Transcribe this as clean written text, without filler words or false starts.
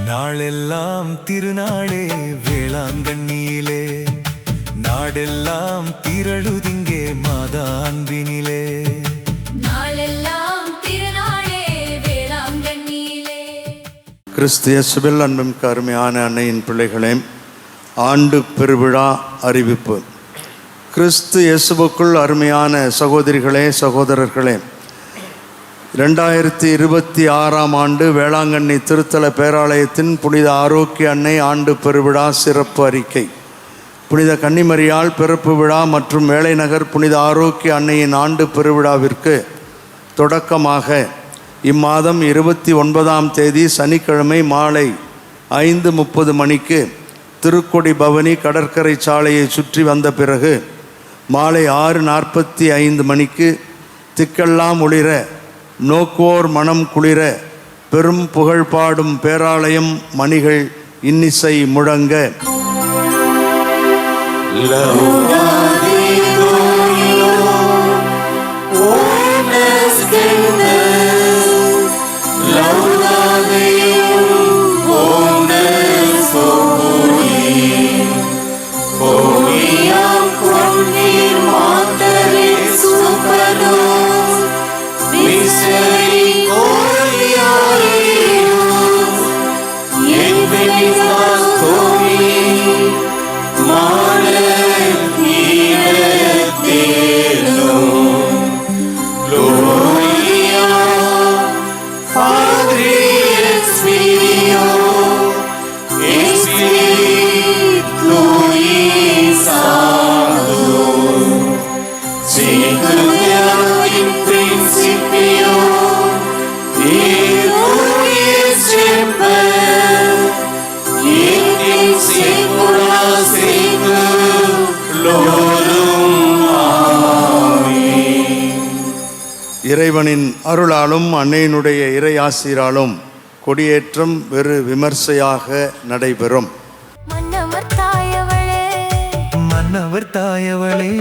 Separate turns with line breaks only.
நாளெல்லாம் திருநாளே வேளாங்கண்ணியிலே, நாடெல்லாம் திரளுதிங்கே மாதா அன்பினிலே. நாளெல்லாம் திருநாளே வேளாங்கண்ணியிலே.
கிறிஸ்து இயேசுவில் அன்புமிக்க அருமையான அன்னையின் பிள்ளைகளே, ஆண்டு பெருவிழா அறிவிப்பு. கிறிஸ்து இயேசுவுக்குள் அருமையான சகோதரிகளே, சகோதரர்களே, 2026ஆம் ஆண்டு வேளாங்கண்ணி திருத்தல பேராலயத்தின் புனித ஆரோக்கிய அன்னை ஆண்டு பெருவிழா சிறப்பு அறிக்கை. புனித கன்னிமரியாள் பிறப்பு விழா மற்றும் வேலைநகர் புனித ஆரோக்கிய அன்னையின் ஆண்டு பெருவிழாவிற்கு தொடக்கமாக இம்மாதம் 29ஆம் தேதி சனிக்கிழமை மாலை 5:30 மணிக்கு திருக்கொடி பவனி கடற்கரை சாலையை சுற்றி வந்த பிறகு மாலை 6:45 மணிக்கு திக்கெல்லாம் ஒளிர நோக்குவோர் மனம் குளிர பெரும் புகழ் பாடும் பேராலயம் மணிகள் இன்னிசை முழங்க இறைவனின் அருளாலும் அன்னையினுடைய இறை ஆசிராலும் கொடியேற்றம் வெறு விமர்சையாக நடைபெறும்.
மன்னவர் தாயவளே